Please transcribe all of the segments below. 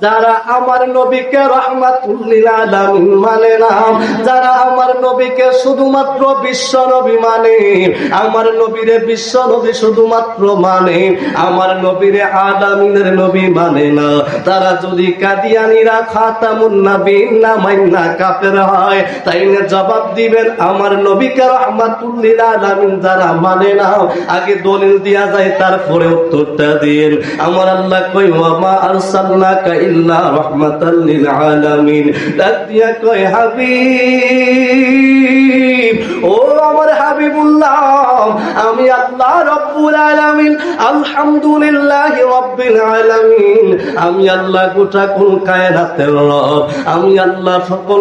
যারা আমার নবীকে রাহমাতুল লিল আলামিন মানে না, যারা আমার নবীকে শুধুমাত্র বিশ্ব নবী মানে, আমার নবীরে বিশ্ব নবী শুধুমাত্র মানে, আমার নবীরে আলামিনের নবী মানে না, তারা যদি কাদিয়ানীরা খাতামুন নবীন না মাইন্না কাফের হয়, তাইলে জবাব দিবেন আমার নবীকে রাহমাতুল লিল আলামিন যারা মানে না, আগে দলিল দিয়া যায় তারপরে উত্তরটা দিন। আমার আল্লাহ কই ওয়া মা আরসালনাকা ইল্লা রাহমাতাল লিল আলামিন, ডাক দিয়া কই হাবিব, ও আমার হাবিবুল্লাহ, আমি আল্লাহ রব্বুল আলামিন, আলহামদুলিল্লাহি রাব্বিল আলামিন, আমি আল্লাহ গোটা কুল কায়নাতের রব, আমি আল্লাহ সকল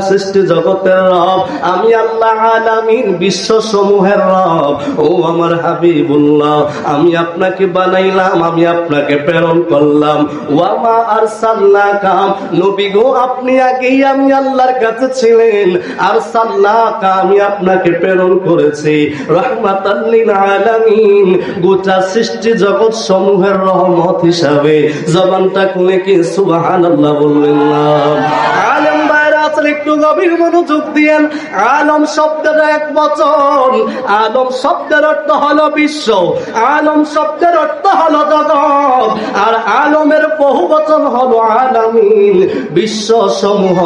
সৃষ্টি জগতের রব, আমি আল্লাহ আলামিন বিশ্ব সমূহের রব। ও আমার হাবিবুল্লাহ, আমি আপনাকে বানাইলাম, আমি আপনাকে প্রেরণ করলাম। ওয়া মা আরসালনাকা, নবী গো আপনি আগেই আমি আল্লাহর কাছে ছিলেন, আরসালনাকা আমি আপনাকে প্রেরণ করেছি রাহমাতাল লিল আলামিন, গোটা সৃষ্টি জগৎ সমূহের রহমত হিসাবে। জবানটা খুলে কি সুবহানাল্লাহ বলবেন না? আলেম ভাইরা আছেন, একটু গভীর মনোযোগ দিয়েন। আলম শব্দের এক বচন, আলম শব্দের অর্থ হলো বিশ্ব, আলম শব্দের অর্থ হলো জগৎ, আর আলমের বহু বচন হলো আলামিন, বিশ্ব সমূহ।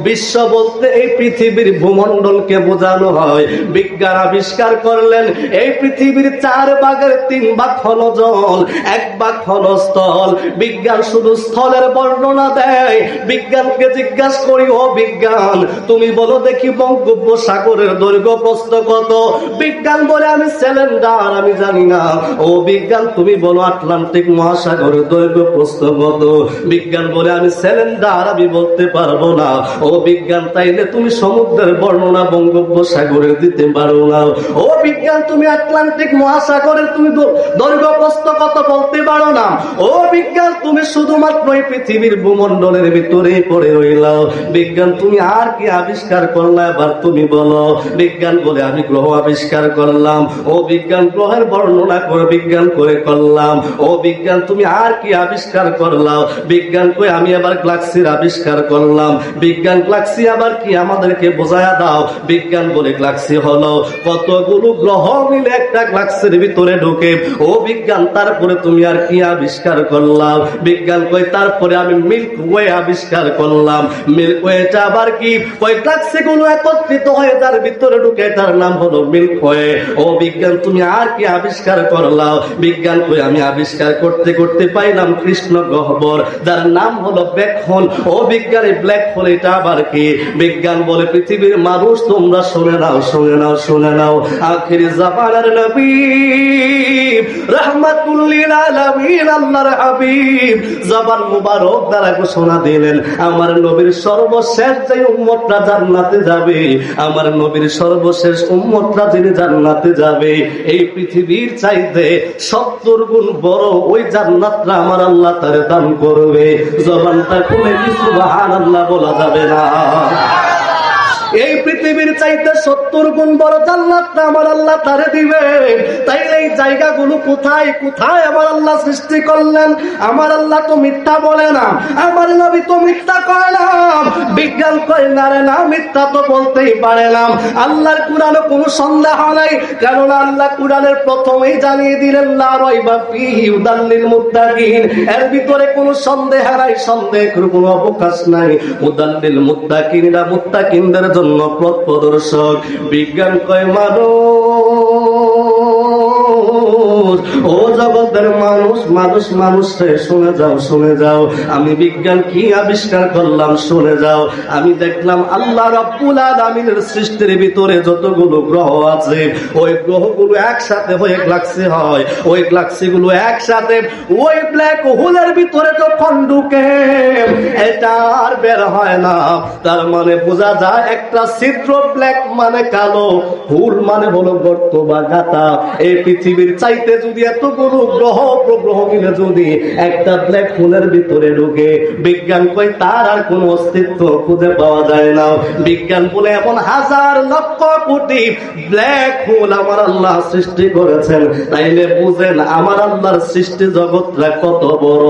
বিশ্ব বলতে এই পৃথিবীর ভূমণ্ডলকে বোঝানো হয়। বিজ্ঞান আবিষ্কার করলেন এই পৃথিবীর 4 ভাগের 3 ভাগ হলো জল, 1 ভাগ হলো স্থল। বিজ্ঞান শুধু স্থলের বর্ণনা দেয়। বিজ্ঞানকে জিজ্ঞাসা করি, ও বিজ্ঞান তুমি বলো দেখি বঙ্গোপসাগরের দৈর্ঘ্য প্রস্থ কত? বিজ্ঞান বলে আমি সিলিন্ডার, আমি জানি না। ও বিজ্ঞান তুমি বলো আটলান্টিক মহাসাগরের দৈর্ঘ্য প্রস্থ কত? বিজ্ঞান বলে আমি সিলিন্ডার, আমি বলতে পারবো না। ও বিজ্ঞান তাইলে তুমি সমুদ্রের বর্ণনা বঙ্গোপসাগরের দিতে পারো না। ও বিজ্ঞান তুমি আটলান্টিক মহাসাগরের তুমি দৈর্ঘ্য প্রস্থ কত বলতে পারো না। ও বিজ্ঞান তুমি শুধুমাত্র এই পৃথিবীর ভূমণ্ডলের ভিতরেই পড়ে রইলাও। বিজ্ঞান তুমি আর কি আবিষ্কার করলা, এবার তুমি বলো। বিজ্ঞান বলে আমি গ্রহ আবিষ্কার করলাম। ও বিজ্ঞান গ্রহের বর্ণনা করে বিজ্ঞান করে করলাম। ও বিজ্ঞান তুমি আর কি আবিষ্কার করলাম? বিজ্ঞান কই আমি আবার গ্যালাক্সির আবিষ্কার করলাম। বিজ্ঞান গ্যালাক্সি আবার কি আমাদেরকে বোঝায়া দাও। বিজ্ঞান বলে গ্যালাক্সি হলো কতগুলো গ্রহ মিলে একটা গ্যালাক্সির ভিতরে ঢুকে। ও বিজ্ঞান তারপরে তুমি আর কি আবিষ্কার করলাম? বিজ্ঞান কই তারপরে আমি মিল্ক ওয়ে আবিষ্কার করলাম। মিল্ক ওয়েটা আবার কি? ওই গ্যালাক্সি গুলো একত্রিত হয়ে তার ভিতরে ঢুকে, তার নাম হলো মিল্ক ওয়ে। ও বিজ্ঞান তুমি আর কি আবিষ্কার করলাম? বিজ্ঞান কই আমি আবিষ্কার করতে করতে পাইলাম কৃষ্ণ গহ্বর, যার নাম হলো ব্ল্যাক হোল। ও বিজ্ঞানী ব্ল্যাক হোল এটা আবার কি? বিজ্ঞান বলে পৃথিবীর মানুষ তোমরা শুনে নাও, শুনে নাও, শুনে নাও। আখিরি জামানার নবী রাহমাতুল লিল আলামিন আল্লাহর হাবিব জবান মুবারক দ্বারা ঘোষণা দিলেন আমার নবীর সর্বশেষ যে উম্মতরা জান্নাতে যাবে, আমার নবীর সর্বশেষ উম্মতরা যিনি জান্নাতে যাবে, এই পৃথিবীর চাইতে 70 গুণ বড় ওই জান্নাতটা আমার আল্লাহ তারে দান করবে। জবানটা খুলে কি সুবহানাল্লাহ বলা যাবে না? এই পৃথিবীর চাইতে 70 গুণ বড় জান্নাতটা আমার আল্লাহ তারে দিবে। তাই এই জায়গাগুলো কোথায় কোথায় আমার আল্লাহ সৃষ্টি করলেন? আমার আল্লাহ তো মিথ্যা বলে না, আমার নবী তো মিথ্যা কয় না। বিজ্ঞান কয় না রে না, মিথ্যা তো বলতেই পারে না। আল্লাহর কোরআনে কোনো সন্দেহ নাই, কারণ আল্লাহ কোরআনের প্রথমেই জানিয়ে দিলেন লা রাইবা ফীহি হুদাল লিল মুত্তাকিন, এর ভিতরে কোনো সন্দেহ নাই, সন্দেহের কোনো অবকাশ নাই। হুদাল লিল মুত্তাকিন, এরা মুত্তাকিনদের জন্য পথ প্রদর্শক। বিজ্ঞান কয় মানুষ, ও জগতের মানুষ, মানুষ মানুষে শুনে যাও, শুনে যাও। আমি বিজ্ঞান কি আবিষ্কার করলাম শুনে যাও। আমি দেখলাম আল্লাহ রাব্বুল আলামিনের সৃষ্টির ভিতরে যতগুলো গ্রহ আছে, ওই গ্রহগুলো একসাথে হয়ে গ্যালাক্সি হয়। ওই গ্যালাক্সি গুলো একসাথে ওই ব্ল্যাক হোলের ভিতরে যখন ঢুকে, এটা আর বের হয় না। তার মানে বোঝা যায় একটা ছিদ্র, ব্ল্যাক মানে কালো, হোল মানে হলো গর্ত বা গাতা। এই পৃথিবীর চাইতে যদি এতগুলো গ্রহ উপগ্রহ মিলে যদি একটা ব্ল্যাক হোলের ভিতরে ঢুকে, বিজ্ঞান কই তার আর কোনো অস্তিত্ব খুঁজে পাওয়া যায় না। বিজ্ঞান বলে এমন হাজার লক্ষ কোটি ব্ল্যাক হোল আমার আল্লাহ সৃষ্টি করেছেন। তাইলে বুঝেন আমার আল্লাহর সৃষ্টি জগৎটা কত বড়।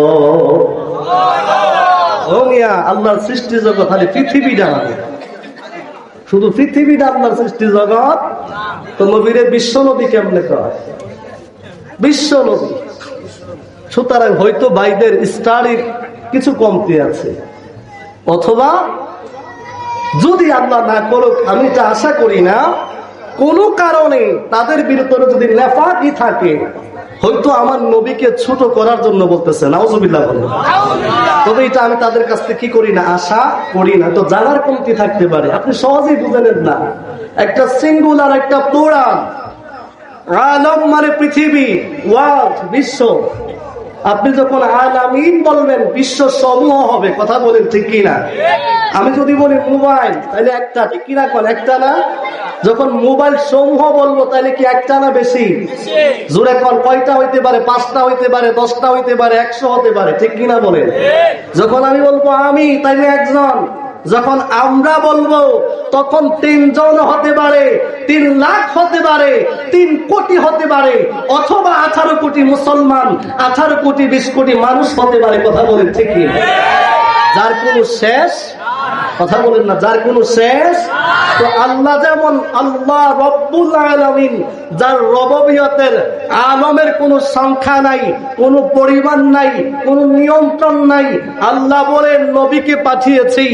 ও মিয়া, আল্লাহর সৃষ্টি জগৎ খালি পৃথিবীটা না, শুধু পৃথিবীটা আল্লাহর সৃষ্টি জগৎ। তো নবীরে বিশ্ব নবী কেমনে কয়? বিশ্ব নবী। সুতরাং হয়তো ভাইদের স্টাডির কিছু কমতি আছে, অথবা যদি আল্লাহ না করুক, আমি এটা আশা করি না, কোন কারণে তাদের ভিতরে যদি নেফাকি থাকে, হয়তো আমার নবীকে ছোট করার জন্য বলতেছে, নাউজুবিল্লাহ বলবো। তবে এটা আমি তাদের কাছ থেকে কি করি না, আশা করি না। তো জানার কমতি থাকতে পারে, আপনি সহজেই বুঝে নেন না। একটা সিঙ্গুলার, একটা প্লুরাল, আলম মানে পৃথিবী, ওয়ার্ল্ড বিশ্ব। আপনি যখন আলামিন বলবেন, বিশ্ব সমূহ হবে। কথা বলেন ঠিক কিনা? আমি যদি বলি মোবাইল, তাহলে একটা, ঠিক কিনা? কোন একটা না? যখন মোবাইল সমূহ বলবো, তাহলে কি একটা না বেশি? জোরে কোন, কয়টা হইতে পারে? 5টা হইতে পারে, 10টা হইতে পারে, 100 হতে পারে, ঠিক কিনা বলেন? যখন আমি বলবো আমি, তাইলে একজন। যখন আমরা বলবো, তখন 3 জন হতে পারে, 3 লাখ হতে পারে, 3 কোটি হতে পারে, অথবা 18 কোটি মুসলমান, 18 কোটি 20 কোটি মানুষ হতে পারে। কথা বলেন ঠিক কি? যার কোনো শেষ, কথা বলেন না, যার কোনো শেষ। তো আল্লাহ যেমন আল্লাহ রব্বুল আলামিন, যার রববিয়তের আলমের কোনো সংখ্যা নাই, কোনো পরিমাণ নাই, কোনো নিয়ন্ত্রণ নাই। আল্লাহ বলেন নবীকে পাঠিয়েছি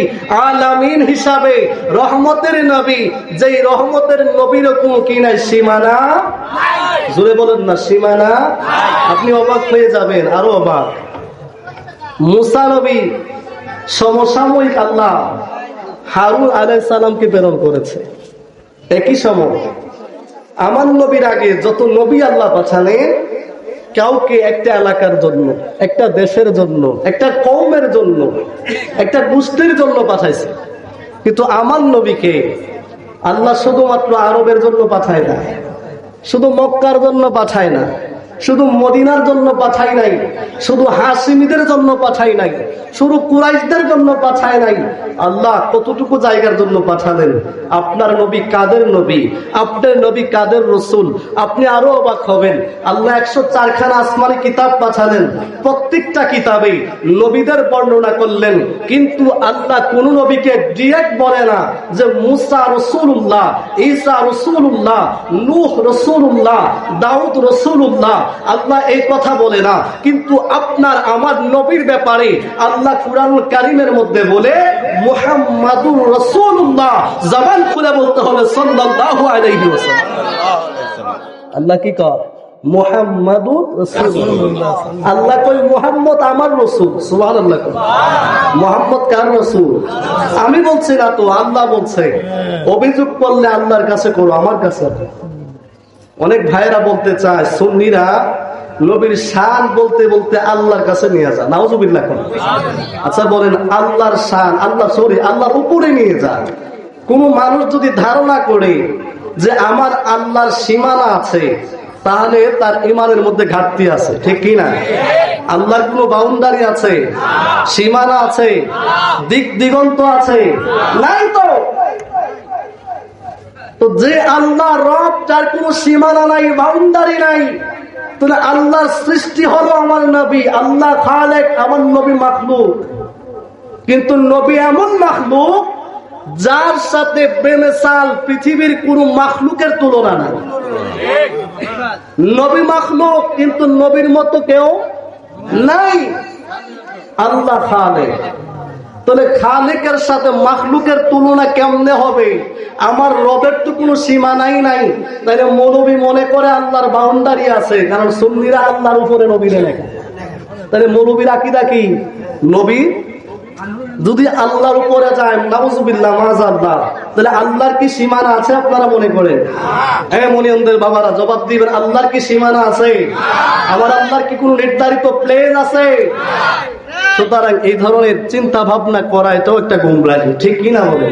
আলামিন হিসাবে, রহমতের নবী। যেই রহমতের নবীর কোনো কি নাই, সীমানা। জোরে বলেন না, সীমানা। আপনি অবাক হয়ে যাবেন, আরো অবাক। মুসা নবী সমসাময়িক আল্লাহ হারুন আলাইহিস সালামকে প্রেরণ করেছে। একই সময় আমার নবীর আগে যত নবী আল্লাহ পাঠালেন, কাউকে একটা এলাকার জন্য, একটা দেশের জন্য, একটা কওমের জন্য, একটা গোষ্ঠীর জন্য পাঠাইছে। কিন্তু আমার নবীকে আল্লাহ শুধুমাত্র আরবের জন্য পাঠায় না, শুধু মক্কার জন্য পাঠায় না, শুধু মদিনার জন্য পাঠাই নাই, শুধু হাসিমিদের জন্য পাঠাই নাই, শুধু কুরাইশদের জন্য পাঠায় নাই। আল্লাহ কতটুকু জায়গার জন্য পাঠালেন। আপনার নবী কাদের নবী, আপনার নবী কাদের রসুল, আপনি আরো অবাক হবেন। আল্লাহ 104 খানা আসমানি কিতাব পাঠালেন, প্রত্যেকটা কিতাবে নবীদের বর্ণনা করলেন। কিন্তু আল্লাহ কোন নবীকে ডিরেক্ট বলে না যে মুসা রসুল্লাহ, ঈসা রসুল্লাহ, নূহ রসুল্লাহ, দাউদ রসুল্লাহ। আল্লাহ এই কথা বলে না। কিন্তু আপনার আমার নবীর ব্যাপারে আল্লাহ কুরআনুল কারীমের মধ্যে বলে মুহাম্মাদুর রাসূলুল্লাহ। জবান খুলে বলতে হবে সাল্লাল্লাহু আলাইহি ওয়াসাল্লাম। আল্লাহ কি কয়? মুহাম্মাদুর রাসূলুল্লাহ। আল্লাহ কয় মুহাম্মদ আমার রাসূল। সুবহানাল্লাহ। মুহাম্মদ কার রাসূল? আমি বলছি না তো, আল্লাহ বলছে। অভিযোগ করলে আল্লাহর কাছে করো, আমার কাছে। অনেক ভাইয়েরা বলতে চায় সুন্নিরা নবীর শান বলতে বলতে আল্লাহর কাছে নিয়ে যা, নাউজুবিল্লাহ। আচ্ছা বলেন, আল্লাহর শান, আল্লাহর উপরে নিয়ে যা। কোন মানুষ যদি ধারণা করে যে আমার আল্লাহর সীমানা আছে, তাহলে তার ঈমানের মধ্যে ঘাটতি আছে, ঠিক কি না? আল্লাহর কোন বাউন্ডারি আছে, সীমানা আছে, দিক দিগন্ত আছে? নাই তো। তো যে আল্লাহ রব, যার কোন সীমানা নাই, বাউন্ডারি নাই, তাহলে আল্লাহর সৃষ্টি হলো আমার নবী। আল্লাহ খালেক, আমার নবী মাখলুক। কিন্তু নবী এমন মাখলুক যার সাথে বেমিসাল পৃথিবীর কোন মাখলুকের তুলনা নাই। নবী মাখলুক, কিন্তু নবীর মতো কেউ নাই। আল্লাহ খালেক। তাহলে খালেকের সাথে মাখলুকের তুলনা কেমনে হবে? আমার রবের তো কোনো সীমানাই নাই। তাইলে মৌলবী মনে করে আল্লাহর বাউন্ডারি আছে, কারণ সুন্নিরা আল্লাহর উপরে নবীরে লেখা। তাহলে মৌলবীর আকীদা কি? নবী যদি আল্লাহর উপরে যায়, নাউজুবিল্লাহ মাযাল্লাহ, তাহলে আল্লাহর কি সীমানা আছে আপনারা মনে করেন? হ্যাঁ, মনিয়নদের বাবারা জবাব দিবেন, আল্লাহর কি সীমানা আছে? আমার আল্লাহর কি কোনো নির্ধারিত প্লেস আছে? সুতরাং এই ধরনের চিন্তা ভাবনা করা এটাও একটা গুমরাহি, ঠিক কিনা বলে?